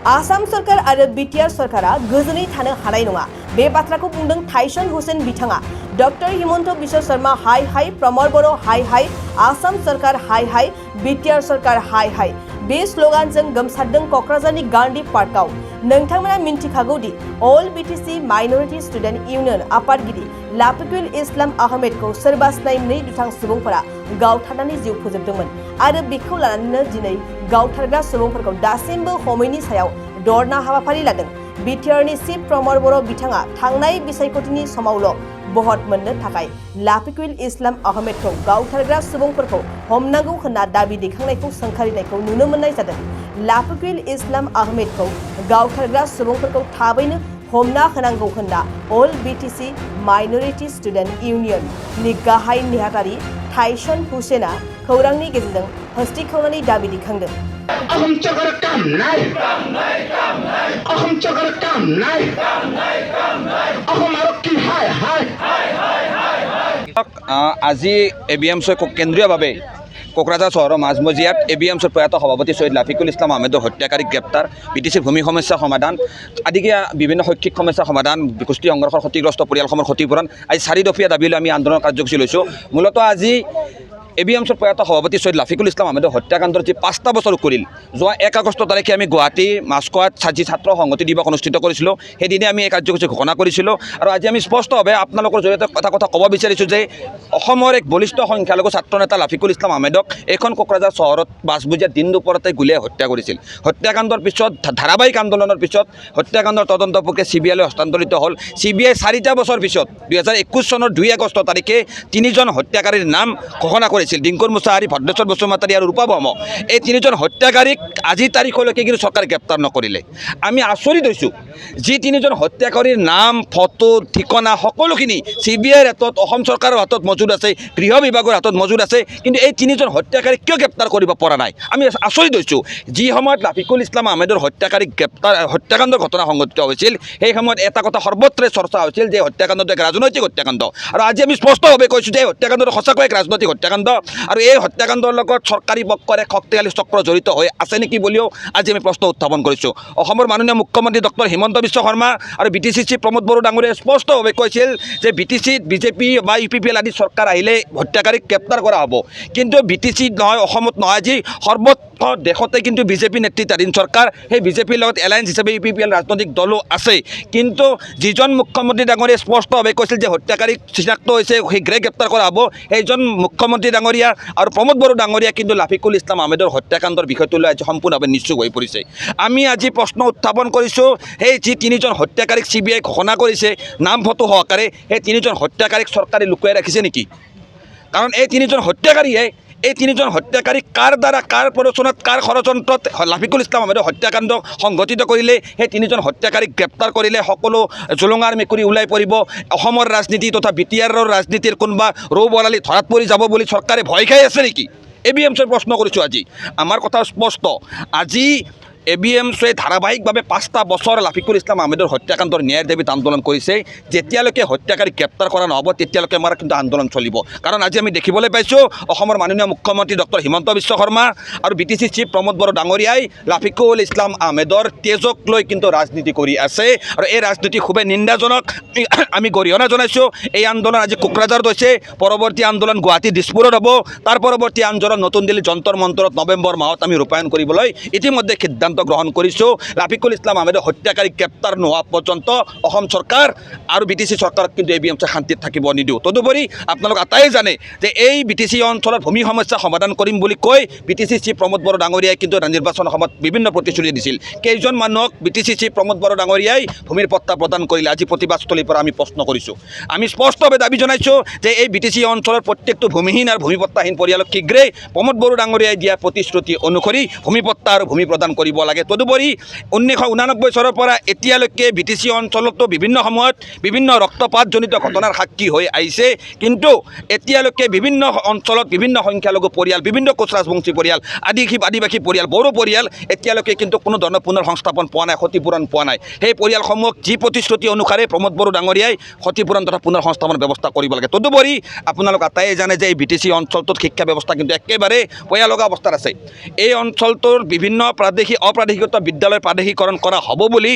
आसाम सरकार आरो बिटिआर सरकारा गोजोनै थानो हानाय नङा बे बाथ्राखौ बुंदों थाइसन हुसेन बिथाङा डॉक्टर हिमंत बिश्व शर्मा हाय हाय प्रमोद बर' हाय हाय आसाम सरकार हाय हाय बिटिआर सरकार हाय हाय बे स्लोगानजों गोमसारदों क'क्राझारनि गांधी पार्कआव नोंथांमोना मिन्थिखागौदि अल बिटिसि माइनरिटी स्टुडेन्ट इउनियन आफादगिरि लाफिकुल इस्लाम आहमेदखौ सोरबा सिनायै नै दुथां सुबुंफोरा गावथारनानै जिउ फोजोबदोंमोन आरो बेखौ लानानैनो दिनै गावथारग्रा सुबुंफोरखौ दासिमबो हमैनि सायाव दरना हाबाफारि लादों। बिटिआरनि चिफ प्रमोद बर' बिथाङा थांनाय बिसायख'थिनि समावल' बहत मोननो थाखाय लाफिकुल इस्लाम आहमेदखौ गावथारग्रा सुबुंफोरखौ हमनांगौ होनना दाबि दैखांनायखौ सोंखारिनायखौ नुनो मोननाय जादों। लाफिकुल इस्लाम आहमेदखौ गावथारग्रा सुबुंफोरखौ थाबैनो हमना होनांगौ होनना अल बिटिसि माइनरिटी स्टुडेन्ट इउनियन नि गाहाय नेहाथारि थाइसन हुसेना खौरांनि गेजेरजों हस्तिखावनानै दाबि दैखांदों। अहमचकर काम নাই अहमचकर काम নাই अहम আৰু কি হায় হায় আজি ABMSU কেন্দ্ৰীয়ভাৱে কোকৰাঝাৰ চহৰৰ মাজমজিয়াত ABMSUৰ প্ৰয়াত সভাপতি ছৈয়দ লাফিকুল ইছলাম আহমেদৰ হত্যাকাৰীক গ্ৰেপ্তাৰ বিটিচিৰ ভূমি সমস্যা সমাধান আদিকে বিভিন্ন শৈক্ষিক সমস্যা সমাধান গোষ্ঠী সংঘৰ্ষৰ ক্ষতিগ্ৰস্ত পৰিয়ালসমূহৰ ক্ষতিপূৰণ আজি 4 দফীয়া দাবী লৈ আমি আন্দোলন কাৰ্যসূচী লৈছোঁ। মূলতঃ আজি ABMSUৰ প্ৰয়াত সভাপতি ছৈয়দ লাফিকুল ইছলাম আহমেদৰ হত্যাকাণ্ডৰ যি 5টা বছৰ কৰিল যোৱা 1 আগষ্ট তাৰিখে আমি গুৱাহাটী মাছখোৱাত ছাত্ৰ সংহতি দিৱস অনুষ্ঠিত কৰিছিলোঁ। সেইদিনে আমি এই কাৰ্যসূচী ঘোষণা কৰিছিলোঁ আৰু আজি আমি স্পষ্টভাৱে আপোনালোকৰ জৰিয়তে এটা কথা ক'ব বিচাৰিছোঁ যে অসমৰ এক বলিষ্ঠ সংখ্যালঘু ছাত্ৰ নেতা লাফিকুল ইছলাম আহমেদক এখন কোকৰাঝাৰ চহৰত বাছবুজিয়া দিন দুপৰতে গুলীয়াই হত্যা কৰিছিল। হত্যাকাণ্ডৰ পিছত ধাৰাবাহিক আন্দোলনৰ পিছত হত্যাকাণ্ডৰ তদন্ত প্ৰক্ৰিয়া CBIলৈ হস্তান্তৰিত হ'ল। CBI 4টা বছৰ পিছত 2021 চনৰ 2 আগষ্ট তাৰিখে 3জন হত্যাকাৰীৰ নাম ঘোষণা কৰিছিল। ডিংকুৰ মুছাহাৰী, ভদ্ৰেশ্বৰ বসুমতাৰী আৰু ৰূপা বৰ্মা। এই 3জন হত্যাকাৰীক আজি তাৰিখলৈকে কিন্তু চৰকাৰে গ্ৰেপ্তাৰ নকৰিলে। আমি আচৰিত হৈছোঁ যি 3জন হত্যাকাৰীৰ নাম ফটো ঠিকনা সকলোখিনি CBIৰ হাতত অসম চৰকাৰৰ হাতত মজুদ আছে, গৃহ বিভাগৰ হাতত মজুদ আছে, কিন্তু এই 3জন হত্যাকাৰীক কিয় গ্ৰেপ্তাৰ কৰিব পৰা নাই আমি আচৰিত হৈছোঁ। যি সময়ত লাফিকুল ইছলাম আহমেদৰ হত্যাকাণ্ডৰ ঘটনা সংঘটিত হৈছিল সেই সময়ত এটা কথা সৰ্বত্ৰে চৰ্চা হৈছিল যে হত্যাকাণ্ডটো এক ৰাজনৈতিক হত্যাকাণ্ড আৰু আজি আমি স্পষ্টভাৱে কৈছোঁ যে এই হত্যাকাণ্ডটো সঁচাকৈ এক ৰাজনৈতিক হত্যাকাণ্ড আৰু এই হত্যাকাণ্ডৰ লগত চৰকাৰী পক্ষৰ এক শক্তিশালী চক্ৰ জড়িত হৈ আছে নেকি বুলিও আজি আমি প্ৰশ্ন উত্থাপন কৰিছোঁ। অসমৰ মাননীয় মুখ্যমন্ত্ৰী ডক্টৰ হিমন্ত বিশ্ব শৰ্মা আৰু BTC চিফ প্ৰমোদ বড়ো ডাঙৰীয়াই স্পষ্টভাৱে কৈছিল যে BTCত বিজেপি বা UPPL আদি চৰকাৰ আহিলে হত্যাকাৰীক গ্ৰেপ্তাৰ কৰা হ'ব, কিন্তু BTC নহয়, অসমত নহয়, আজি সৰ্বত্ৰ দেশতে কিন্তু বিজেপি নেতৃত্বাধীন চৰকাৰ, সেই বিজেপিৰ লগত এলায়েন্স হিচাপে UPPL ৰাজনৈতিক দলো আছে, কিন্তু যিজন মুখ্যমন্ত্ৰী ডাঙৰীয়াই স্পষ্টভাৱে কৈছিল যে হত্যাকাৰীক চিনাক্ত হৈছে শীঘ্ৰে গ্ৰেপ্তাৰ কৰা হ'ব, সেইজন মুখ্যমন্ত্ৰী ডাঙৰীয়া আৰু প্ৰমোদ বড়ো ডাঙৰীয়া কিন্তু লাফিকুল ইছলাম আহমেদৰ হত্যাকাণ্ডৰ বিষয়টো লৈ আজি সম্পূৰ্ণভাৱে নিশ্চুপ হৈ পৰিছে। আমি আজি প্ৰশ্ন উত্থাপন কৰিছোঁ সেই যি 3জন হত্যাকাৰীক CBI ঘোষণা কৰিছে নাম ফটো সহকাৰে, সেই 3জন হত্যাকাৰীক চৰকাৰে লুকুৱাই ৰাখিছে নেকি? কাৰণ এই 3জন হত্যাকাৰীক কাৰ দ্বাৰা, কাৰ প্ৰৰোচনাত, কাৰ ষড়যন্ত্ৰত লাফিকুল ইছলাম আহমেদৰ হত্যাকাণ্ড সংঘটিত কৰিলে সেই 3জন হত্যাকাৰীক গ্ৰেপ্তাৰ কৰিলে সকলো জুলুঙাৰ মেকুৰী ওলাই পৰিব, অসমৰ ৰাজনীতি তথা বিটিআৰৰ ৰাজনীতিৰ কোনোবা ৰৌ বৰালি ধৰাত পৰি যাব বুলি চৰকাৰে ভয় খাই আছে নেকি? ABMSUৰ প্ৰশ্ন কৰিছোঁ আজি। আমাৰ কথা স্পষ্ট, আজি ABMSUৱে ধাৰাবাহিকভাৱে 5টা বছৰ লাফিকুল ইছলাম আহমেদৰ হত্যাকাণ্ডৰ ন্যায়ৰ দাবীত আন্দোলন কৰিছে। যেতিয়ালৈকে হত্যাকাৰীক গ্ৰেপ্তাৰ কৰা নহ'ব তেতিয়ালৈকে আমাৰ কিন্তু আন্দোলন চলিব। কাৰণ আজি আমি দেখিবলৈ পাইছোঁ অসমৰ মাননীয় মুখ্যমন্ত্ৰী ডক্টৰ হিমন্ত বিশ্ব শৰ্মা আৰু BTC চিফ প্ৰমোদ বড়ো ডাঙৰীয়াই লাফিকুল ইছলাম আহমেদৰ তেজক লৈ কিন্তু ৰাজনীতি কৰি আছে আৰু এই ৰাজনীতি খুবেই নিন্দাজনক। আমি গৰিহণা জনাইছোঁ। এই আন্দোলন আজি কোকৰাঝাৰত হৈছে, পৰৱৰ্তী আন্দোলন গুৱাহাটী দিছপুৰত হ'ব, তাৰ পৰৱৰ্তী আন্দোলন নতুন দিল্লী যন্তৰ মন্তৰত নৱেম্বৰ মাহত আমি ৰূপায়ণ কৰিবলৈ ইতিমধ্যে সিদ্ধান্ত গ্ৰহণ কৰিছোঁ। লাফিকুল ইছলাম আহমেদৰ হত্যাকাৰীক গ্ৰেপ্তাৰ নোহোৱা পৰ্যন্ত অসম চৰকাৰ আৰু BTC চৰকাৰক কিন্তু ABMSUৱে শান্তিত থাকিব নিদিওঁ। তদুপৰি আপোনালোক আটাই জানে যে এই BTC অঞ্চলত ভূমি সমস্যা সমাধান কৰিম বুলি কৈ BTC চিফ প্ৰমোদ বড়ো ডাঙৰীয়াই কিন্তু নিৰ্বাচনৰ সময়ত বিভিন্ন প্ৰতিশ্ৰুতি দিছিল। কেইজন মানুহক BTC চিফ প্ৰমোদ বড়ো ডাঙৰীয়াই ভূমিৰ পট্টা প্ৰদান কৰিলে আজি প্ৰতিবাদস্থলীৰ পৰা আমি প্ৰশ্ন কৰিছোঁ। আমি স্পষ্টভাৱে দাবী জনাইছোঁ যে এই BTC অঞ্চলৰ প্ৰত্যেকটো ভূমিহীন আৰু ভূমিপট্টাহীন পৰিয়ালক শীঘ্ৰেই প্ৰমোদ বড়ো ডাঙৰীয়াই দিয়া প্ৰতিশ্ৰুতি অনুসৰি ভূমিপট্টা আৰু ভূমি প্ৰদান কৰিব লাগে। তদুপৰি 1989 চনৰ পৰা এতিয়ালৈকে BTC অঞ্চলতো বিভিন্ন সময়ত বিভিন্ন ৰক্তপাতজনিত ঘটনাৰ সাক্ষী হৈ আহিছে, কিন্তু এতিয়ালৈকে বিভিন্ন অঞ্চলত বিভিন্ন সংখ্যালঘু পৰিয়াল, বিভিন্ন কোচ ৰাজবংশী পৰিয়াল, আদিবাসী পৰিয়াল, বড়ো পৰিয়াল এতিয়ালৈকে কিন্তু কোনো ধৰণৰ পুনৰ সংস্থাপন পোৱা নাই, ক্ষতিপূৰণ পোৱা নাই। সেই পৰিয়ালসমূহক যি প্ৰতিশ্ৰুতি অনুসাৰে প্ৰমোদ বড়ো ডাঙৰীয়াই ক্ষতিপূৰণ তথা পুনৰ সংস্থাপন ব্যৱস্থা কৰিব লাগে। তদুপৰি আপোনালোক আটাই জানে যে এই BTC অঞ্চলটোত শিক্ষা ব্যৱস্থা কিন্তু একেবাৰে ভয়ালগা অৱস্থাত আছে। এই অঞ্চলটোৰ বিভিন্ন প্ৰাদেশিক অপ্ৰাদেশিকতা বিদ্যালয় প্ৰাদেশিকৰণ কৰা হ'ব বুলি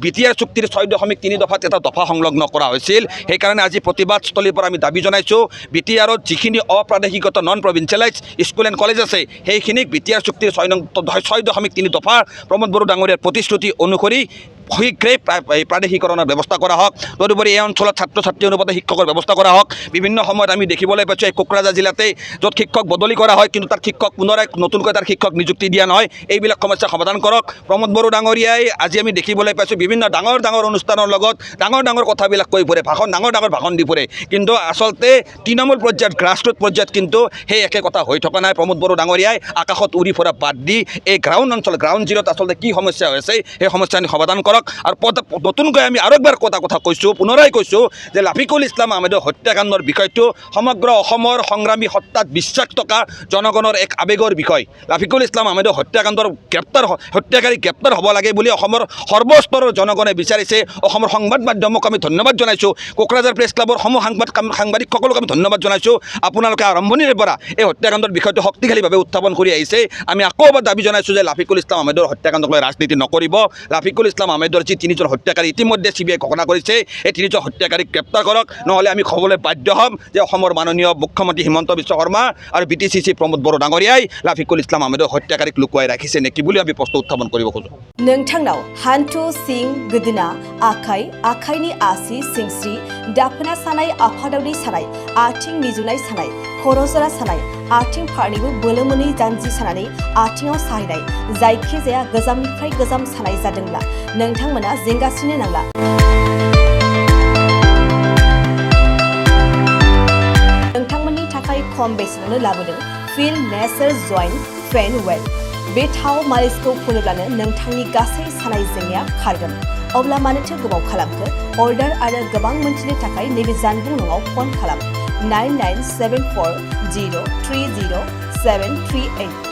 বিটিআৰ চুক্তিৰ 6.3 দফাত এটা দফা সংলগ্ন কৰা হৈছিল। সেইকাৰণে আজি প্ৰতিবাদস্থলীৰ পৰা আমি দাবী জনাইছোঁ বিটিআৰত যিখিনি অপ্ৰাদেশিকতা non provincialise school and college আছে সেইখিনিক বিটিআৰ চুক্তিৰ 6.3 দফা প্ৰমোদ বড়ো ডাঙৰীয়াৰ প্ৰতিশ্ৰুতি অনুসৰি শীঘ্ৰেই প্ৰাদেশিকৰণৰ ব্যৱস্থা কৰা হওক। তদুপৰি এই অঞ্চলত ছাত্ৰ ছাত্ৰী অনুপাতে শিক্ষকৰ ব্যৱস্থা কৰা হওক। বিভিন্ন সময়ত আমি দেখিবলৈ পাইছোঁ এই কোকৰাঝাৰ জিলাতে য'ত শিক্ষক বদলি কৰা হয় কিন্তু তাত শিক্ষক পুনৰাই নতুনকৈ তাৰ শিক্ষক নিযুক্তি দিয়া নহয়। এইবিলাক সমস্যা সমাধান কৰক। প্ৰমোদ বড়ো ডাঙৰীয়াই আজি আমি দেখিবলৈ পাইছোঁ বিভিন্ন ডাঙৰ ডাঙৰ অনুষ্ঠানৰ লগত ডাঙৰ কথাবিলাক কৈ ফুৰে, ডাঙৰ ভাষণ দি ফুৰে, কিন্তু আচলতে তৃণমূল পৰ্যায়ত গ্ৰাছৰুট পৰ্যায়ত কিন্তু সেই একে কথা হৈ থকা নাই। প্ৰমোদ বড়ো ডাঙৰীয়াই আকাশত উৰি ফুৰা বাদ দি এই গ্ৰাউণ্ড জিৰ'ত আচলতে কি সমস্যা হৈছে সেই সমস্যাখিনি সমাধান কৰক। আৰু নতুনকৈ আমি আৰু একবাৰ কথা কৈছোঁ, পুনৰাই কৈছোঁ যে লাফিকুল ইছলাম আহমেদৰ হত্যাকাণ্ডৰ বিষয়টো সমগ্ৰ অসমৰ সংগ্ৰামী সত্তাত বিশ্বাস থকা জনগণৰ এক আৱেগৰ বিষয়। লাফিকুল ইছলাম আহমেদৰ হত্যাকাণ্ডৰ হত্যাকাৰী গ্ৰেপ্তাৰ হ'ব লাগে বুলি অসমৰ সৰ্বস্তৰৰ জনগণে বিচাৰিছে। অসমৰ সংবাদ মাধ্যমক আমি ধন্যবাদ জনাইছোঁ। কোকৰাঝাৰ প্ৰেছ ক্লাবৰ সাংবাদিকসকলক আমি ধন্যবাদ জনাইছোঁ। আপোনালোকে আৰম্ভণিৰে পৰা এই হত্যাকাণ্ডৰ বিষয়টো শক্তিশালীভাৱে উত্থাপন কৰি আহিছে। আমি আকৌ এবাৰ দাবী জনাইছোঁ যে লাফিকুল ইছলাম আহমেদৰ হত্যাকাণ্ডক লৈ ৰাজনীতি নকৰিব। লাফিকুল ইছলাম আহমেদৰ যি 3জন হত্যাকাৰী ইতিমধ্যে CBI ঘোষণা কৰিছে, এই 3জন হত্যাকাৰীক গ্ৰেপ্তাৰ কৰক, নহ'লে আমি ক'বলৈ বাধ্য হ'ম যে অসমৰ মাননীয় মুখ্যমন্ত্ৰী হিমন্ত বিশ্ব শৰ্মা আৰু BTCC প্ৰমোদ বড়ো ডাঙৰীয়াই লাফিকুল ইছলাম আহমেদৰ হত্যাকাৰীক লুকুৱাই ৰাখিছে নেকি বুলি আমি প্ৰশ্ন উত্থাপন কৰিব খোজোঁ। नोंथांनाव हान्थु सिं गोदोना आखाइ आखाइनि आसि सिंस्रि दाफोना सानाय आफादावनि सानाय आथिं मिजुनाय सानाय खर' जरा सानाय आथिं फारनैबो बोलो मोनै जानजि सानानै आथिङाव साहैनाय जायखिजाया गोजामनिफ्राय गोजाम सानाय जादोंब्ला नोंथांमोना जिंगासिनो नांला। नोंथांमोननि थाखाय खम बेसेनावनो लाबोदों फिल नेचार जइन्ट पेन वेल। बे थाव मालिसखौ फुनोब्लानो नोंथांनि गासै सानाय जेंनाया खारगोन। अब्ला मानोथो गोबाव खालामखो? अर्डार आरो गोबां मोनथिनो थाखाय नैबे जानबुं नङाव फन खालाम 9974030738।